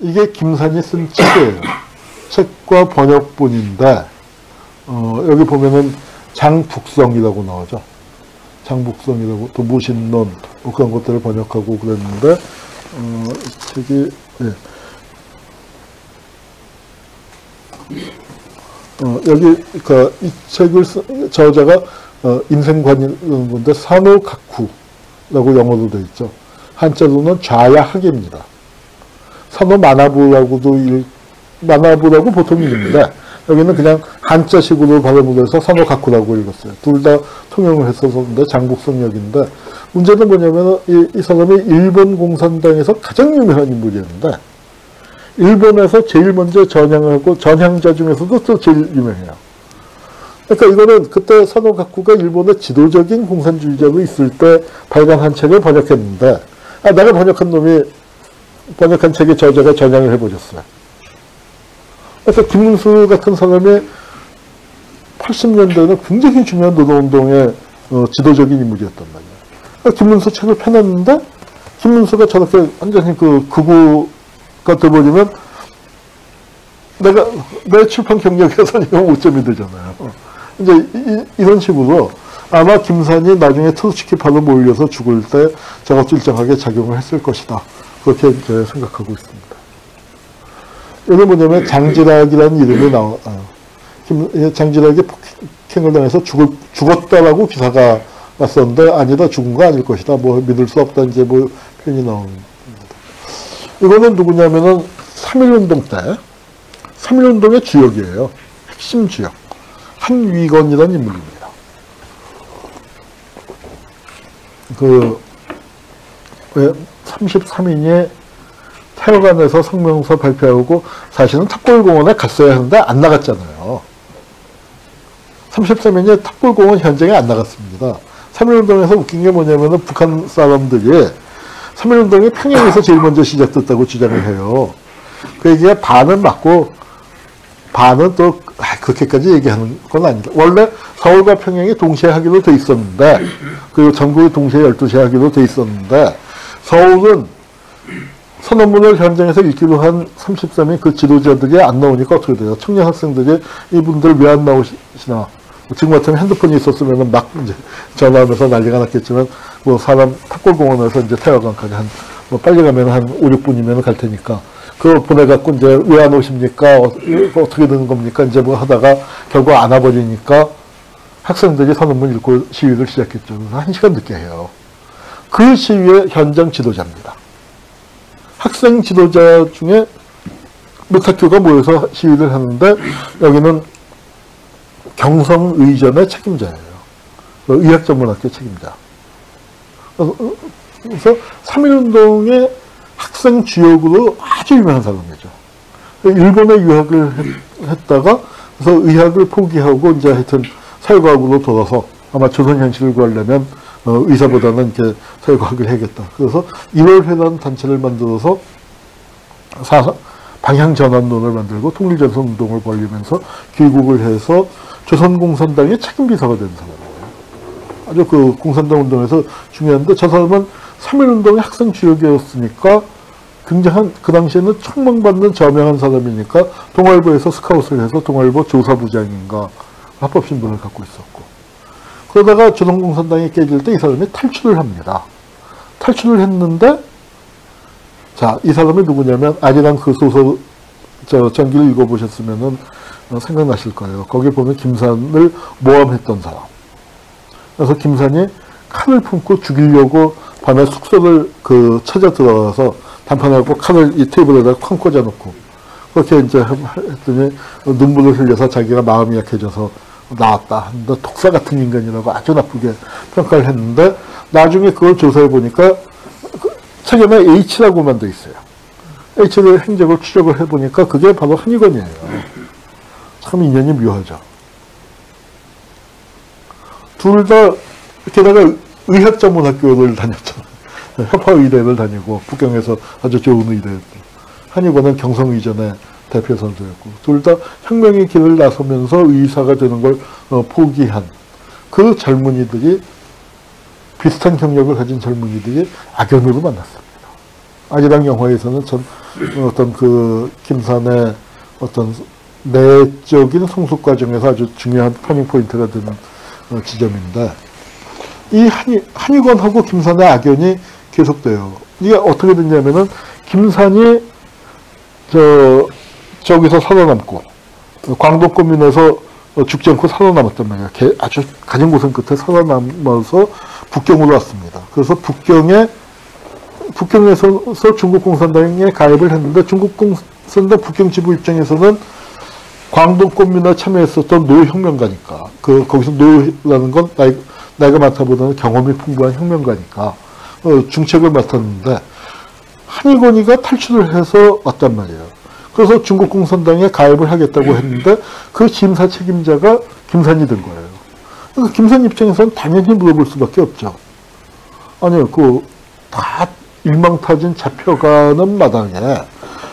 이게 김산이 쓴 책이에요. 책과 번역본인데, 여기 보면은 장북성이라고 나오죠. 장북성이라고, 또 무신론, 뭐 그런 것들을 번역하고 그랬는데, 책이, 예. 여기, 이 책을 저자가, 인생관이라는 건데, 산호가쿠라고 영어로 되어 있죠. 한자로는 좌야학입니다. 산호만화부라고도 만화부라고 보통 읽는데, 여기는 그냥 한자식으로 발음을 해서 산호가쿠라고 읽었어요. 둘 다 통용을 했었는데, 장북성역인데, 문제는 뭐냐면, 이 사람이 일본 공산당에서 가장 유명한 인물이었는데, 일본에서 제일 먼저 전향을 하고, 전향자 중에서도 또 제일 유명해요. 그러니까 이거는 그때 산호가쿠가 일본의 지도적인 공산주의자로 있을 때 발간한 책을 번역했는데, 내가 번역한 놈이 번역한 책의 저자가 전향을 해보셨어요. 그래서 김문수 같은 사람이 80년대에는 굉장히 중요한 노동운동의 지도적인 인물이었단 말이에요. 그러니까 김문수 책을 펴냈는데, 김문수가 저렇게 완전히 극우가 돼버리면, 내 출판 경력에서는 이거 오점이 되잖아요. 이제 이런 식으로 아마 김산이 나중에 트로츠키파로 몰려서 죽을 때 저것도 일정하게 작용을 했을 것이다. 그렇게 이제 생각하고 있습니다. 여기 뭐냐면 장지락이라는 이름이 나와요. 장지락이 폭행을 당해서 죽었다라고 기사가 났었는데, 아니다, 죽은 거 아닐 것이다. 뭐 믿을 수 없다, 이제 뭐 표현이 나옵니다. 이거는 누구냐면은 3.1운동 때, 3.1운동의 주역이에요. 핵심 주역. 한위건이라는 인물입니다. 33인이 태화관에서 성명서 발표하고 사실은 탑골공원에 갔어야 하는데 안 나갔잖아요. 33인이 탑골공원 현장에 안 나갔습니다. 3.1운동에서 웃긴 게 뭐냐면 북한 사람들이 3.1운동이 평양에서 제일 먼저 시작됐다고 주장을 해요. 그 얘기가 반은 맞고 반은 또 그렇게까지 얘기하는 건 아니다. 원래 서울과 평양이 동시에 하기로 돼 있었는데, 그리고 전국이 동시에 12시에 하기로 돼 있었는데, 서울은 선언문을 현장에서 읽기로 한 33인 그 지도자들이 안 나오니까 어떻게 돼요? 청년 학생들이 이분들 왜 안 나오시나? 지금 같으면 핸드폰이 있었으면 막 이제 전화하면서 난리가 났겠지만, 뭐 사람 탑골공원에서 이제 태화강까지 뭐 빨리 가면 한 5, 6분이면 갈 테니까, 그걸 보내갖고 이제 왜 안 오십니까? 어떻게 되는 겁니까? 이제 뭐 하다가 결국 안 와버리니까 학생들이 선언문 읽고 시위를 시작했죠. 그래서 1시간 늦게 해요. 그 시위의 현장 지도자입니다. 학생 지도자 중에 몇 학교가 모여서 시위를 하는데, 여기는 경성의전의 책임자예요. 의학전문학교 책임자. 그래서 3.1운동의 학생 주역으로 아주 유명한 사람이죠. 일본에 유학을 했다가, 그래서 의학을 포기하고, 이제 하여튼 사회과학으로 돌아서 아마 조선 현실을 구하려면, 의사보다는 이제 사회과학을 해야겠다. 그래서 1월회라는 단체를 만들어서 방향전환론을 만들고 통일전선운동을 벌리면서 귀국을 해서 조선공산당의 책임비서가 된 사람이에요. 아주 그 공산당 운동에서 중요한데, 저 사람은 3.1운동의 학생 주역이었으니까 굉장한, 그 당시에는 촉망받는 저명한 사람이니까 동아일보에서 스카웃을 해서 동아일보 조사부장인가 합법신분을 갖고 있었고, 그러다가 조선공산당이 깨질 때 이 사람이 탈출을 합니다. 탈출을 했는데, 자, 이 사람이 누구냐면, 아리랑 그 소설, 전기를 읽어보셨으면은 생각나실 거예요. 거기 보면 김산을 모함했던 사람. 그래서 김산이 칼을 품고 죽이려고 밤에 숙소를 찾아 들어가서 단판하고 칼을 이 테이블에다가 쾅 꽂아놓고, 그렇게 이제 했더니 눈물을 흘려서 자기가 마음이 약해져서 나왔다. 근데 독사 같은 인간이라고 아주 나쁘게 평가를 했는데, 나중에 그걸 조사해 보니까 책에는 H라고만 돼 있어요. H를 행적을 추적을 해 보니까 그게 바로 한의건이에요. 참 인연이 묘하죠. 둘 다 게다가 의학전문학교를 다녔잖아요. 협화의대를 다니고 북경에서 아주 좋은 의대였고, 한의관은 경성의전의 대표 선수였고, 둘 다 혁명의 길을 나서면서 의사가 되는 걸 포기한 그 젊은이들이, 비슷한 경력을 가진 젊은이들이 악연으로 만났습니다. 아리랑 영화에서는 참 어떤 그 김산의 어떤 내적인 성숙 과정에서 아주 중요한 터닝 포인트가 되는 지점인데, 이 한의권하고 김산의 악연이 계속돼요. 이게 어떻게 됐냐면은 김산이 저기서 살아남고 광동권민에서 죽지 않고 살아남았단 말이에요. 아주 가진 고생 끝에 살아남아서 북경으로 왔습니다. 그래서 북경에서 중국 공산당에 가입을 했는데, 중국 공산당 북경 지부 입장에서는 광동권민에 참여했었던 노혁명가니까, 거기서 노라는 건 나이가 많다보다는 경험이 풍부한 혁명가니까 중책을 맡았는데, 한의권이가 탈출을 해서 왔단 말이에요. 그래서 중국 공산당에 가입을 하겠다고 했는데 그 심사 책임자가 김산이 된 거예요. 그러니까 김산 입장에서는 당연히 물어볼 수밖에 없죠. 아니요, 다 일망타진 잡혀가는 마당에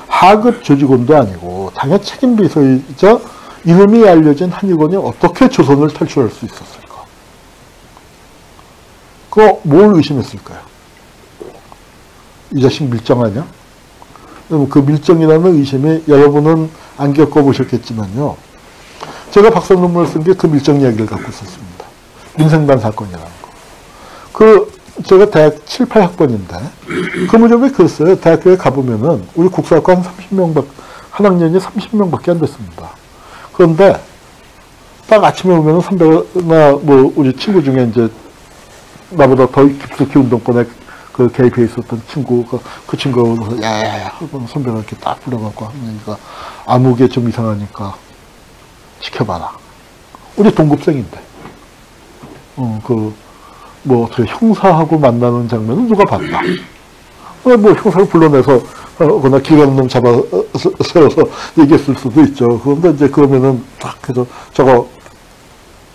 하급 조직원도 아니고 당연 책임비서이자 이름이 알려진 한의권이 어떻게 조선을 탈출할 수 있었을까? 그거 뭘 의심했을까요? 이 자식 밀정하냐? 그 밀정이라는 의심이 여러분은 안 겪어보셨겠지만요. 제가 박사 논문을 쓴 게 그 밀정 이야기를 갖고 있었습니다. 민생반 사건이라는 거. 제가 대학 7, 8학번인데, 그 무렵에 그랬어요. 대학교에 가보면은, 우리 국사학과 한 학년이 30명밖에 안 됐습니다. 그런데, 딱 아침에 오면은 선배나 우리 친구 중에 이제, 나보다 더 깊숙이 운동권에 개입해 있었던 친구가, 그 친구가, 야야야, 선배가 이렇게 딱 불러갖고 하는 얘기가, 아무개 좀 이상하니까, 지켜봐라. 우리 동급생인데. 어떻게 형사하고 만나는 장면은 누가 봤다. 형사를 불러내서, 거나 길 가는 놈 잡아 세워서 얘기했을 수도 있죠. 그런데 이제 그러면은 딱 해서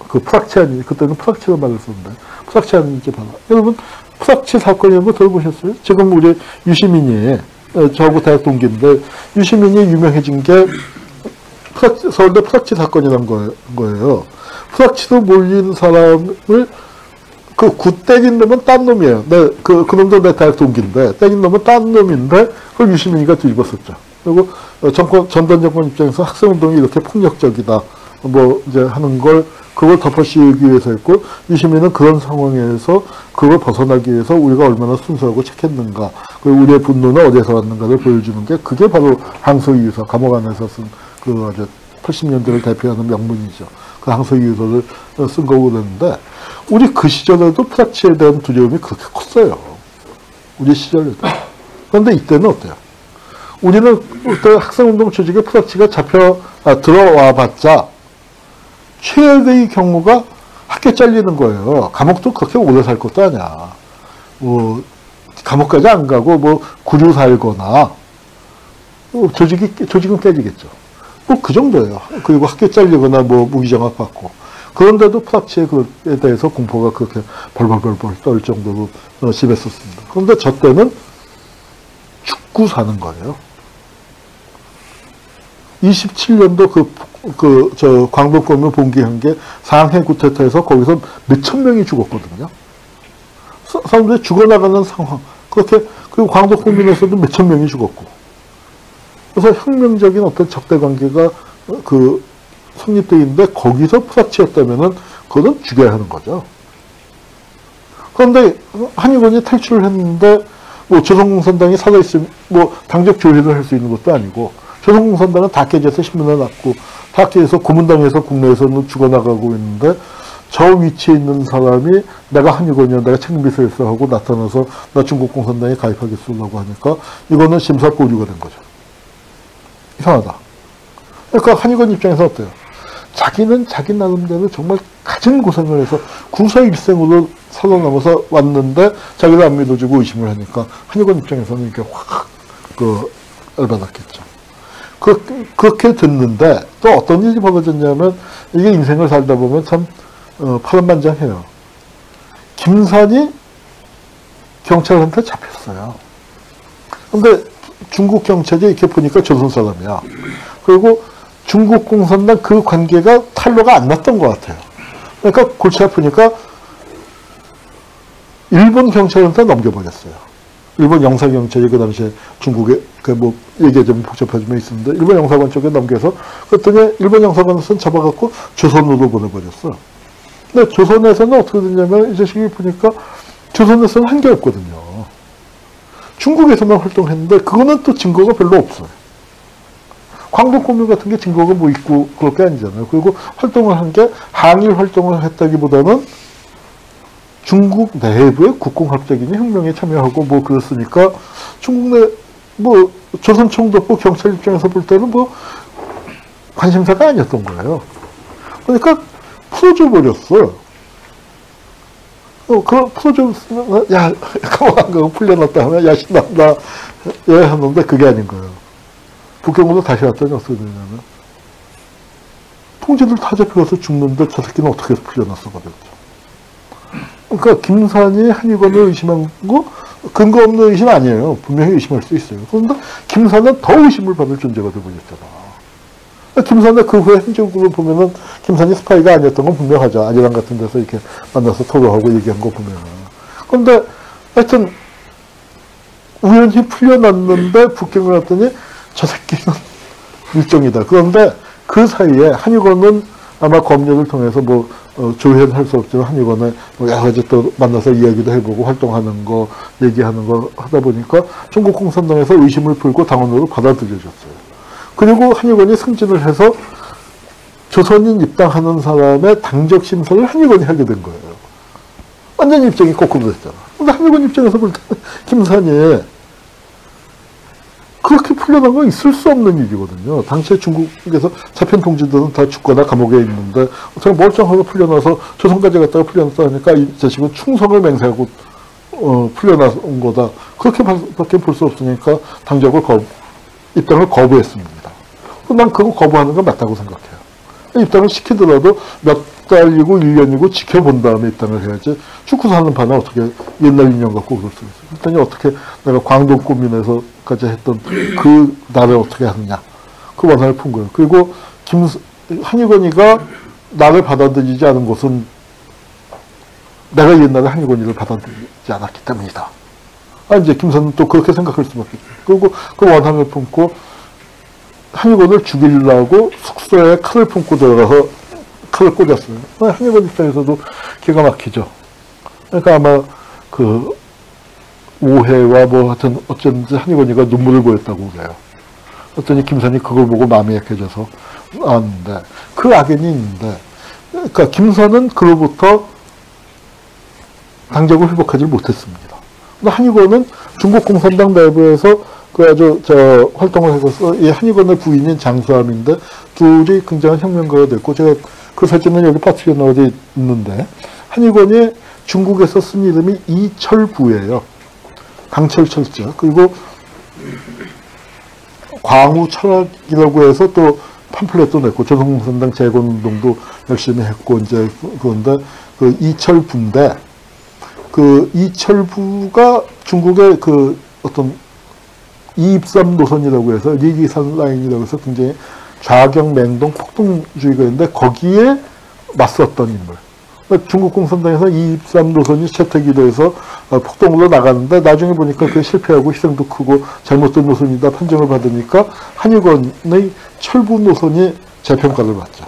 프락치아니, 그때는 프락치로 말을 썼는데, 프락치아니 이렇게 봐라. 여러분, 프락치 사건이라는 거 들어보셨어요? 지금 우리 유시민이, 저하고 대학 동기인데, 유시민이 유명해진 게 서울대 프락치 사건이란 거예요. 프락치도 몰린 사람을 때린 놈은 딴 놈이에요. 그 놈도 내 대학 동기인데, 때린 놈은 딴 놈인데, 그걸 유시민이가 뒤집었었죠. 그리고 전단 정권 입장에서 학생운동이 이렇게 폭력적이다, 이제 하는 그걸 덮어씌우기 위해서 했고, 유시민은 그런 상황에서 그걸 벗어나기 위해서 우리가 얼마나 순수하고 착했는가, 그리고 우리의 분노는 어디에서 왔는가를 보여주는 게, 그게 바로 항소이유서, 감옥 안에서 쓴 아주 80년대를 대표하는 명문이죠. 그 항소이유서를 쓴 거고 그랬는데, 우리 그 시절에도 프락치에 대한 두려움이 그렇게 컸어요. 우리 시절에도. 그런데 이때는 어때요? 우리는 그때 학생운동 조직에 프락치가 들어와 봤자, 최악의 경우가 학교 잘리는 거예요. 감옥도 그렇게 오래 살 것도 아니야. 감옥까지 안 가고, 구류 살거나, 조직은 깨지겠죠. 그 정도예요. 그리고 학교 잘리거나, 무기정학 받고. 그런데도 프락치에 대해서 공포가 그렇게 벌벌벌벌 떨 정도로 심했었습니다. 그런데 저 때는 죽고 사는 거예요. 27년도 광동권을 봉기한 게 상해 구테타에서 거기서 몇천 명이 죽었거든요. 사람들이 죽어나가는 상황. 그리고 광동권민에서도 몇천 명이 죽었고. 그래서 혁명적인 어떤 적대 관계가 성립되어 있는데, 거기서 프락치였다면은, 그거는 죽여야 하는 거죠. 그런데, 한의원이 탈출을 했는데, 조선공산당이 살아있으면, 당적 조회를 할 수 있는 것도 아니고, 조선공산당은 다 깨져서 신문에 났고, 다 깨져서 고문당에서 국내에서는 죽어나가고 있는데, 저 위치에 있는 사람이 내가 한의원이야, 내가 책임비서였어 하고 나타나서 나 중국공산당에 가입하겠으려고 하니까, 이거는 심사보류가 된 거죠. 이상하다. 그러니까 한의원 입장에서 어때요? 자기는 자기 나름대로 정말 가진 고생을 해서 구사일생으로 살아남아서 왔는데 자기를 안 믿어주고 의심을 하니까 한의원 입장에서는 이렇게 확 열받았겠죠. 그렇게 됐는데 또 어떤 일이 벌어졌냐면, 이게 인생을 살다 보면 참 파란만장해요. 김산이 경찰한테 잡혔어요. 근데 중국 경찰이 이렇게 보니까 조선 사람이야. 그리고 중국 공산당 그 관계가 탄로가 안 났던 것 같아요. 그러니까 골치 아프니까 일본 경찰한테 넘겨버렸어요. 일본 영사경찰이 그 당시에 중국에 뭐 얘기가 좀 복잡하지만 있었는데 일본 영사관 쪽에 넘겨서 그랬더니 일본 영사관에서는 잡아갖고 조선으로 보내버렸어. 근데 조선에서는 어떻게 됐냐면 이 자식이 보니까 조선에서는 한 게 없거든요. 중국에서만 활동했는데 그거는 또 증거가 별로 없어요. 광복공명 같은 게 증거가 뭐 있고 그럴 게 아니잖아요. 그리고 활동을 한 게 항일 활동을 했다기보다는 중국 내부의 국공합작이니 혁명에 참여하고 뭐 그랬으니까 중국 내 뭐 조선총독부 경찰 입장에서 볼 때는 뭐 관심사가 아니었던 거예요. 그러니까 풀어줘 버렸어. 그걸 풀어줬으면 야 가만 거 풀려났다 하면 야 신난다 예 하는데 그게 아닌 거예요. 북경으로 다시 왔더니 어떻게 되냐면 통지들 다 잡혀가서 죽는데 저 새끼는 어떻게 해서 풀려났어 버렸죠. 그러니까 김산이 한의관을 의심한 거 근거 없는 의심 아니에요. 분명히 의심할 수 있어요. 그런데 김산은 더 의심을 받을 존재가 되어버렸잖아. 김산의 그 후에 행적으로 보면은 김산이 스파이가 아니었던 건 분명하죠. 아리랑 같은 데서 이렇게 만나서 토로하고 얘기한 거 보면은. 그런데 하여튼 우연히 풀려났는데 북경을 갔더니 저 새끼는 일정이다. 그런데 그 사이에 한의관은 아마 검열을 통해서 뭐 조회할 수 없지만 한의관에 뭐 여러 가지 또 만나서 이야기도 해보고 활동하는 거 얘기하는 거 하다 보니까 중국 공산당에서 의심을 풀고 당원으로 받아들여졌어요. 그리고 한의관이 승진을 해서 조선인 입당하는 사람의 당적 심사를 한의관이 하게 된 거예요. 완전히 입장이 거꾸로 됐잖아. 근데 한의관 입장에서 볼 때 김산이 그렇게 풀려난 건 있을 수 없는 일이거든요. 당시에 중국에서 잡힌 동지들은 다 죽거나 감옥에 있는데 어떻게 멀쩡하게 풀려나서 조선까지 갔다가 풀려났다 하니까 이 자식은 충성을 맹세하고 풀려난 거다. 그렇게밖에 볼 수 없으니까 당적을 입당을 거부했습니다. 난 그거 거부하는 건 맞다고 생각해요. 입당을 시키더라도 몇 달이고 1년이고 지켜본 다음에 입당을 해야지 축구 사는 판에 어떻게 옛날 인형 갖고 그럴 수 있어요. 그랬더니 어떻게 내가 광동 고민에서까지 했던 그 나를 어떻게 하느냐. 그 원한을 푼 거예요. 그리고 한의건이가 나를 받아들이지 않은 것은 내가 옛날에 한의건이를 받아들이지 않았기 때문이다. 이제 김선은 또 그렇게 생각할 수밖에 없어요. 그리고 그 원한을 품고 한의건을 죽이려고 숙소에 칼을 품고 들어가서 칼을 꽂았어요. 한의건 입장에서도 기가 막히죠. 그러니까 아마 그 오해와 뭐 하여튼 어쩐지 한의건이가 눈물을 보였다고 그래요. 어쩌니 김선이 그걸 보고 마음이 약해져서 나왔는데 그 악연이 있는데 그러니까 김선은 그로부터 당적을 회복하지 못했습니다. 근데 한의건은 중국 공산당 내부에서 그 아주 활동을 해서 이 한의건의 부인인 장수함인데 둘이 굉장한 혁명가가 됐고 제가 그 사진은 여기 파트에 넣어 있는데 한의건이 중국에서 쓴 이름이 이철부예요. 강철 철자. 그리고 광우 철학이라고 해서 또 팜플렛도 냈고 조선공산당 재건운동도 열심히 했고 이제 그런데 그 이철부인데 그 이철부가 중국의 그 어떤 이입삼 노선이라고 해서 리기산 라인이라고 해서 굉장히 좌경, 맹동, 폭동주의가 있는데 거기에 맞섰던 인물. 그러니까 중국 공산당에서 이입삼 노선이 채택이 돼서 폭동으로 나가는데 나중에 보니까 그게 실패하고 희생도 크고 잘못된 노선이다 판정을 받으니까 한의건의 철부 노선이 재평가를 받죠.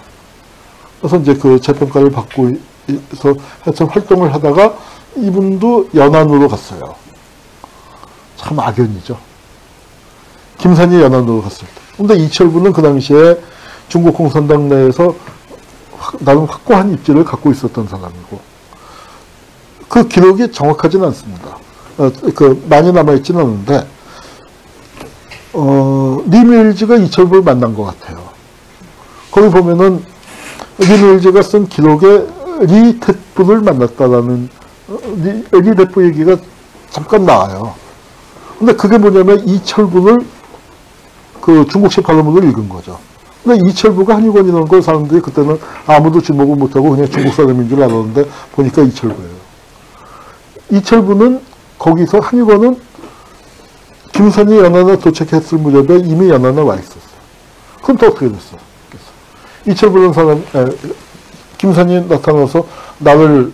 그래서 이제 그 재평가를 받고 해서 하여튼 활동을 하다가 이분도 연안으로 갔어요. 참 악연이죠. 김산이 연안으로 갔을 때. 근데 이철부는 그 당시에 중국 공산당 내에서 나름 확고한 입지를 갖고 있었던 사람이고, 그 기록이 정확하지는 않습니다. 많이 남아있지는 않은데, 리밀즈가 이철부를 만난 것 같아요. 거기 보면은, 리밀즈가 쓴 기록에 리tet부를 만났다라는, 리tet부 얘기가 잠깐 나와요. 근데 그게 뭐냐면 이철부를 그 중국식 발음으로 읽은 거죠. 근데 이철부가 한의관이라는 걸 사람들이 그때는 아무도 주목을 못하고 그냥 중국 사람인 줄 알았는데 보니까 이철부예요. 이철부는 거기서 한의관은 김선이 연안에 도착했을 무렵에 이미 연안에 와 있었어요. 그럼 또 어떻게 됐어? 이철부라는 사람, 김선이 나타나서 나를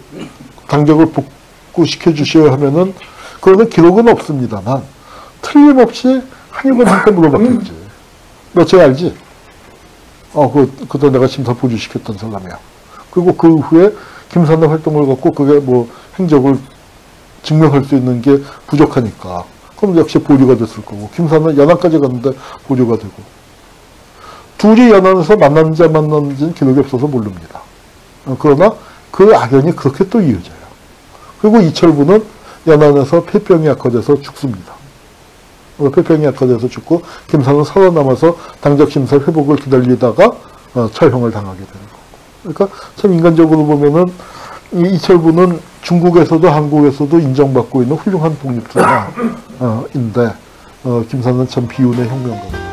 당적을 복구시켜 주시오 하면은 그거는 기록은 없습니다만 틀림없이 한의원한테 물어봤겠지. 너 쟤 알지? 그때 내가 심사 보조시켰던 사람이야. 그리고 그 후에 김산의 활동을 갖고 그게 뭐 행적을 증명할 수 있는 게 부족하니까 그럼 역시 보류가 됐을 거고, 김산은 연안까지 갔는데 보류가 되고, 둘이 연안에서 만났는지는 기록이 없어서 모릅니다. 그러나 그 악연이 그렇게 또 이어져요. 그리고 이철부는 연안에서 폐병이 악화돼서 죽습니다. 폐병이 악화돼서 죽고 김산은 살아남아서 당적심사 회복을 기다리다가 처형을 당하게 되는 거고. 그러니까 참 인간적으로 보면은 이 이철부는 중국에서도 한국에서도 인정받고 있는 훌륭한 독립자인데 김산은 참 비운의 혁명가입니다.